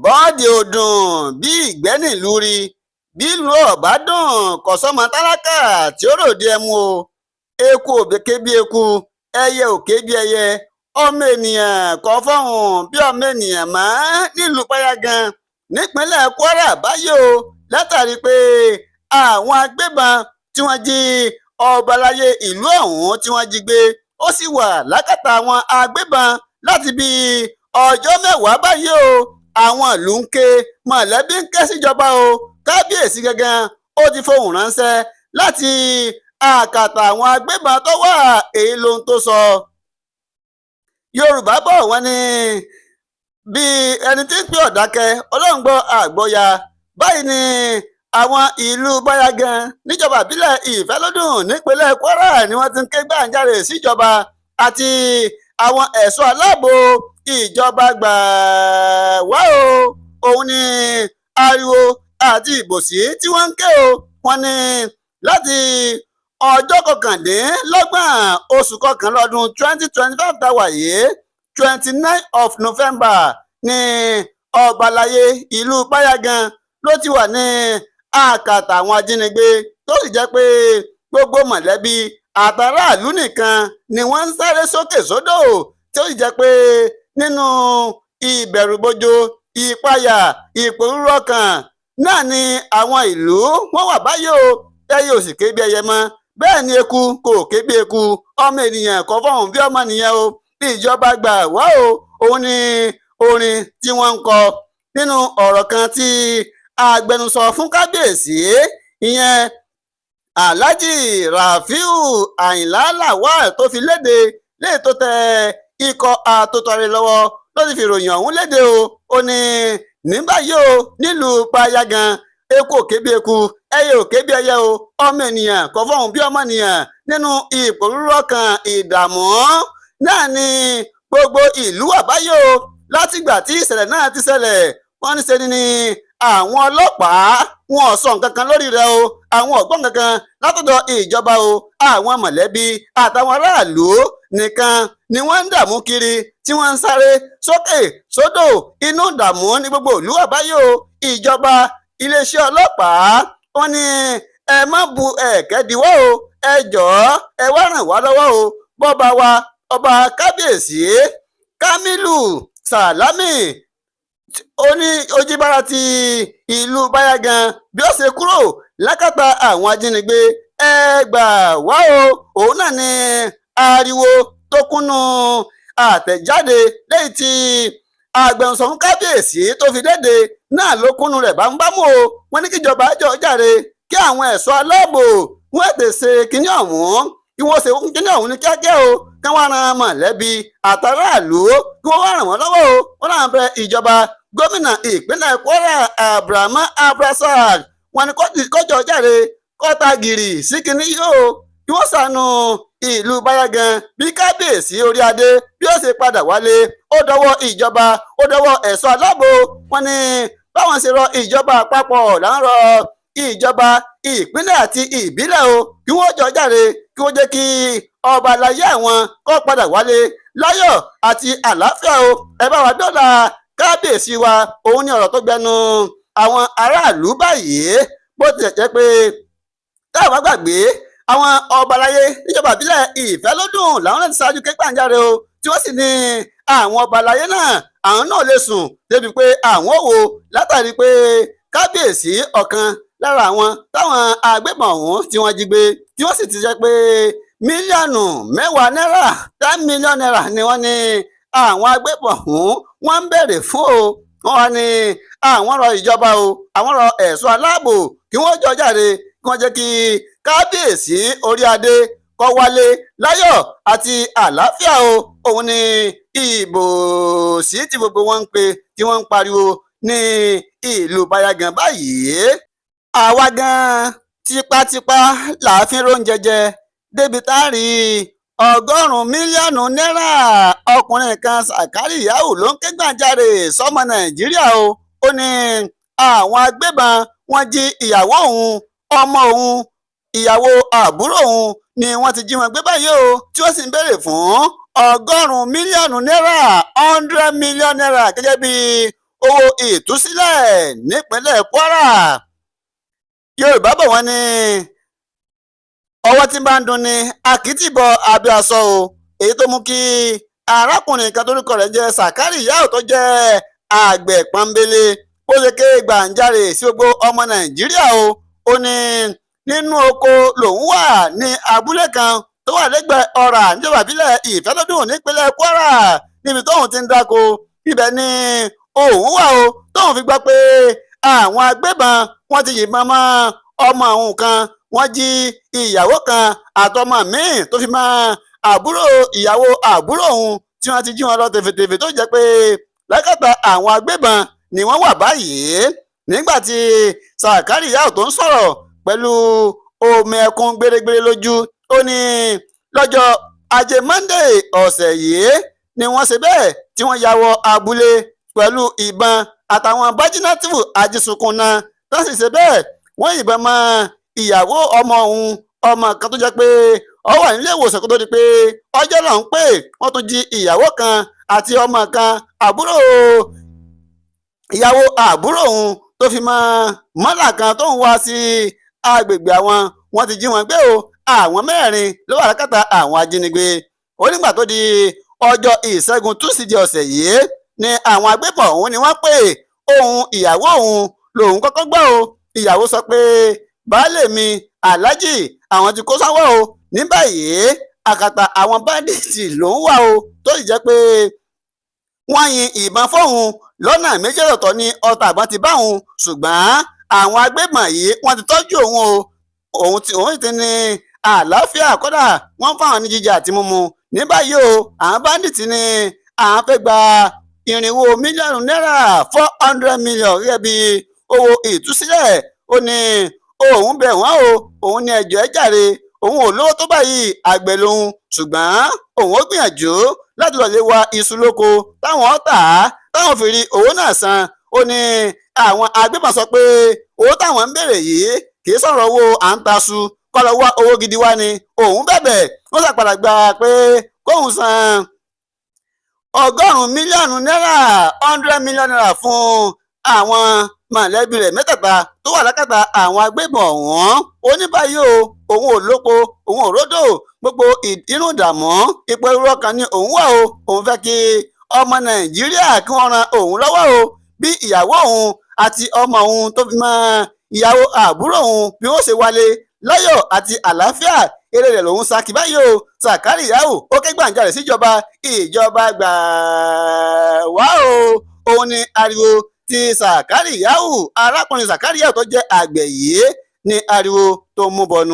bọ́ọ̀dì ò dùn bí ìgbẹ́ nílùú rí bí ìlú ọ̀bá dùn kò sọ́mọ tálákà tí ó ròde ẹmu o. Eku ò ké bí eku, ẹyẹ ò ké bí ẹyẹ, ọmọ ènìyàn kò fọhùn bí ọmọ ènìyàn mọ́ nílùú Payagan nípínlẹ̀ Kwara báyìí o, látàrí pé àwọn agbébọn tí wọ́n jí ọba aláyé ìlú ọ̀hún tí wọ́n jí gbé ó sì wà lákàtà àwọn agbébọn láti bí ọjọ́ mẹ́wàá báyìí o. Àwọn ìlú ń ké, mọ̀lẹ́bí ń ké síjọba o. Kábíyèsí gangan ó ti fohùn ránṣẹ́ láti àkàtà àwọn agbébọn tó wà, èyí lohun tó sọ. Yorùbá bọ̀ wọ́n ní bí ẹni tí ń pè ọ̀dákẹ́ Ọlọ́run gbọ́ àgbọ́ya. Báyìí ni àwọn ìlú Payagan níjọba ìbílẹ̀ Ìfẹ́lódùn nípínlẹ̀ Kwara ni wọ́n ti ń ké gbàǹjarè síjọba àti àwọn ẹ̀ṣọ́ aláàbò ìjọba gbà wá o. Òun ni ariwo àti ìbòsí tí wọ́n ń ké o. Wọ́n ní láti ọjọ́ kọkàndínlọ́gbọ̀n oṣù kọkànlá ọdún 2025 tá a wà yìí 29 of November ní ọba aláyé ìlú Payagan ló ti wà ní àkàtà àwọn ajínigbé, tó sì jẹ́ pé gbogbo mọ̀lẹ́bí àtàràlú nìkan ni wọ́n ń sáré sókè sódò, tó sì jẹ́ pé nínú ìbẹ̀rùbojo, ìpayà, ìpòrúurú ọkàn náà ni àwọn ìlú wọ́n wà báyìí o. Ẹyẹ ò sì ké bí ẹyẹ mọ́, bẹ́ẹ̀ ni eku kò ké bí eku, ọmọ ènìyàn kò fọhùn bí ọmọ nìyẹn o. Ìjọba gbà wá o. Òun ni orin tí wọ́n ń kọ nínú ọ̀rọ̀ kan tí agbẹnusọ fún kábíyèsí ìyẹn Alhaji Rafiu Àyìnlá Lawal tó fi léde léè tó tẹ ikọ̀ àtòtọ̀rẹ lọ́wọ́ ló ti fi ìròyìn ọ̀hún léde o. Ó ní ní báyìí o nílùú Payagan eku ò ké bí eku, ẹyẹ ò ké bí ẹyẹ o, ọmọ ènìyàn kò fọhùn bí ọmọ nìyàn. Nínú ìpòrúurú ọkàn, ìdààmú náà ni gbogbo ìlú wà báyìí o. Látìgbà tí ìṣẹ̀lẹ̀ náà ti ṣẹlẹ̀, wọ́n ní ṣe ni àwọn ọlọ́pàá wọn ò sọ nǹkan kan lórí rẹ̀ o. Àwọn ò gbọ́ nǹkan kan látọ̀dọ̀ ìjọba o. Àwọn mọ̀lẹ́bí àtàwọn aráàlú nìkan ni wọ́n ń dààmú kiri, tí wọ́n ń sáré sókè sódò. Inú ìdààmú ní gbogbo ìlú wà báyìí o. Ìjọba, iléeṣẹ́ ọlọ́pàá wọ́n ní ẹ má bu ẹ̀kẹ́ diwọ́ o, ẹ jọ̀ọ́ ẹ wá ràn wá lọ́wọ́ o. Bọ́ba wa ọba kábíyèsí Kamilu Salami oní Ojibara ti ìlú Payagan bí ó ṣe kúrò lákàtà àwọn ajínigbé, ẹ gbà wá o. Òun náà ni ariwo tó kúnnú àtẹ̀jáde lẹ́yìn tí agbẹnusọ fún kábíyèsí tó fi léde náà ló kúnnú rẹ̀ bámúbámú o. Wọ́n ní kíjọba jọ jàre kí àwọn ẹ̀ṣọ́ aláàbò wọ́n ètè ṣe kínní ọ̀hún, kí wọ́n ṣe kínní ọ̀hún ní kíákíá o. Kí wọ́n ran mọ̀lẹ́bí àtàràlú, kí wọ́n wá ràn wọ́n lọ́wọ́ o. Wọ́n náà bẹ ìjọba gómìnà ìpínlẹ̀ Kwara Abrahama Abrasad, wọ́n ní kọjọ jàre kọ́ta gìrì sí kínní yìí o, kí wọ́n ṣàánú ìlú Payagan bí kábíyèsí orí adé bí ó ṣe padà wálé. Ó dọwọ́ ìjọba, ó dọwọ́ ẹ̀ṣọ́ aláàbò. Wọ́n ní báwọn ṣe rọ ìjọba àpapọ̀ láwọn rọ ìjọba ìpínlẹ̀ àti ìbílẹ̀ o, kí wọ́n jọ jàre kí wọ́n jẹ́ kí ọba aláyé àwọn kó padà wálé láyọ̀ àti àlàáfíà o. Ẹ bá wa dọ́là kábíyèsí wa. Òun ni ọ̀rọ̀ tó gbẹnu àwọn aráàlú báyìí, bó tilẹ̀ jẹ́ pé táwọn bá gbàgbé àwọn ọba aláyé níjọba ìbílẹ̀ Ìfẹ́lódùn làwọn náà ti ṣáájú ké gbàǹjarè o, tí wọ́n sì ní àwọn ọba aláyé náà àwọn náà lè sùn débi pé àwọn ò wò látàrí pé kábíyèsí ọ̀kan lára àwọn táwọn agbébọn ọ̀hún tí wọ́n jí gbé, tí wọ́n sì ti jẹ́ pé mílíọ̀nù mẹ́wàá náírà 10 million naira ni wọ́n ní àwọn agbébọn ọ̀hún wọ́n ń béèrè fún o. Wọ́n wá ní àwọn rọ ìjọba o, àwọn rọ ẹ̀ṣọ́ aláàbò kí wọ́n jọ jàre kí wọ́n jẹ́ kí kábíyèsí orí adé kó wálé láyọ̀ àti àlàáfíà o. Òun ni ìbòsí tí gbogbo wọn ń pe, tí wọ́n ń pariwo ní ìlú Payagan báyìí. Àwa gan tipátipá làá fi róúnjẹ jẹ débi tá a rí 100 mílíọ̀nù náírà. Ọkùnrin kan Sàkárì Yàwù ló ń ké gbàǹjarè sọ́mọ Nàìjíríà o. Ó ní àwọn agbébọn wọ́n jí ìyàwó òun, ọmọ òun, ìyàwó àbúrò òun ni wọ́n ti jí wọn gbé báyìí o, tí wọ́n sì ń béèrè fún 100 mílíọ̀nù náírà 100 mílíọ̀nù náírà gẹ́gẹ́ bí owó ìtúsílẹ̀ nípínlẹ̀ Kwara. Yorùbá bọ̀ wọ́n ní ọwọ́ tí bá ń dun ni akitibọ̀ abẹ́ aṣọ o, èyí tó mú kí arákùnrin kan tórúkọ rẹ̀ jẹ́ Sàkárì Yàù tó jẹ́ àgbẹ̀ pọ́nbélé ó ṣe ké gbàǹjarè sí gbogbo ọmọ Nàìjíríà o. Ó ní nínú oko lòun wà ní abúlé kan tó wà lẹ́gbẹ̀ẹ́ ọ̀rà níjọba ìbílẹ̀ Ìfẹ́lódùn nípínlẹ̀ Kwara níbi tóun ti ń dáko. Ibẹ̀ ni òun wà o tóun fi gbọ́ pé àwọn agbébọn wọ́n ti yìnbọn mọ́ ọmọ òun kan, wọ́n jí ìyàwó kan àtọmọ míì tó fi mọ́ àbúrò ìyàwó àbúrò òun tí wọ́n ti jí wọn lọ tèfètèfè tó jẹ́ pé lákàtà àwọn agbébọn ni wọ́n wà báyìí. Nígbà tí Sàkárì Yàù tó ń sọ̀rọ̀ pẹ̀lú omi ẹkún gbérégbéré lójú, ó ní lọ́jọ́ Ajé Monday ọ̀sẹ̀ yìí ni wọ́n ṣe bẹ́ẹ̀ tí wọ́n ya wọ abúlé pẹ̀lú ìbọn àtàwọn bájínátìfù ajísunkúnná tó sì ṣe bẹ́ẹ̀ wọ́n yìnbọn mọ́ ìyàwó ọmọ òun, ọmọ kan tó jẹ́ pé ó wà nílé ìwòsàn kó tó di pé ọjọ́ náà ń pè wọ́n tún jí ìyàwó kan àti ọmọ kan àbúrò ìyàwó àbúrò òun tó fi mọ́ mọ́là kan tó ń wá sí agbègbè àwọn, wọ́n ti jí wọn gbé o. Àwọn mẹ́rin ló wà lákàtà àwọn ajínigbé. Ó nígbà tó di ọjọ́ ìṣẹ́gun túsídẹ̀ẹ́ ọ̀sẹ̀ yìí ni àwọn agbébọn òun ni wọ́n pè ohùn ìyàwó òun lòun kọ́kọ́ gbọ́ o. Ìyàwó sọ pé baálé mi Alhaji àwọn ti kó sáwọ́ o, ní báyìí àkàtà àwọn báńdíìtì lòun wà o, tó sì jẹ́ pé wọ́n yin ìbọn fóun lọ́nà méjì ọ̀tọ̀ ní ọta àbọ̀n ti bá òun, ṣùgbọ́n àwọn agbébọn yìí wọ́n ti tọ́jú òun o. Òun ti ní àlàáfíà, kódà wọ́n fáwọn ní jíjẹ àti mímu. Ní báyìí o àwọn báńdíìtì ní àwọn fẹ́ gba $400 mílíọ̀nù $400 million gẹ́gẹ́ bí owó ìtúsílẹ̀. Ó ní òun bẹ̀ wọ́n o, òun ní ẹjọ́ ẹ jàre, òun ò lówó tó báyìí, àgbẹ̀ lòun, ṣùgbọ́n òun ó gbìyànjú láti lọ lè wa iṣu lóko táwọn tà á táwọn fi rí owó náà san. Ó ní àwọn agbébọn sọ pé owó táwọn ń béèrè yìí kì í sọ̀rọ̀ owó à ń taṣu, kọ́ lọ wá owó gidi wá ni. Òun bẹ̀bẹ̀ wọ́n ṣàpàdà gbà pé kóun san $100 mílíọ̀nù $100 million fún àwọn mọ̀lẹ́bí rẹ̀ mẹ́tẹ̀ẹ̀ta tó wà lákàtà àwọn agbébọn ọ̀hún. Ó ní báyìí o òun ò lóko, òun ò ródò, gbogbo inú ìdààmú ipò irú ọkàn ni òun wà o. Òun fẹ́ kí ọmọ Nàìjíríà kí wọ́n ran òun lọ́wọ́ o, bí ìyàwó òun àti ọmọ òun tó fi mọ́ ìyàwó àbúrò òun bí wọ́n ṣe wálé láyọ̀ àti àlàáfíà. Eré rẹ̀ lòun saki báyìí o. Sàkárì Yàù ó ké gbàǹjarè síjọba, ìjọba gbà wá o. Òun ni ariwo ti Sàkárì Yàù, arákùnrin Sàkárì Yàù tó jẹ́ àgbẹ̀ yìí ni ariwo tó mú bọnu.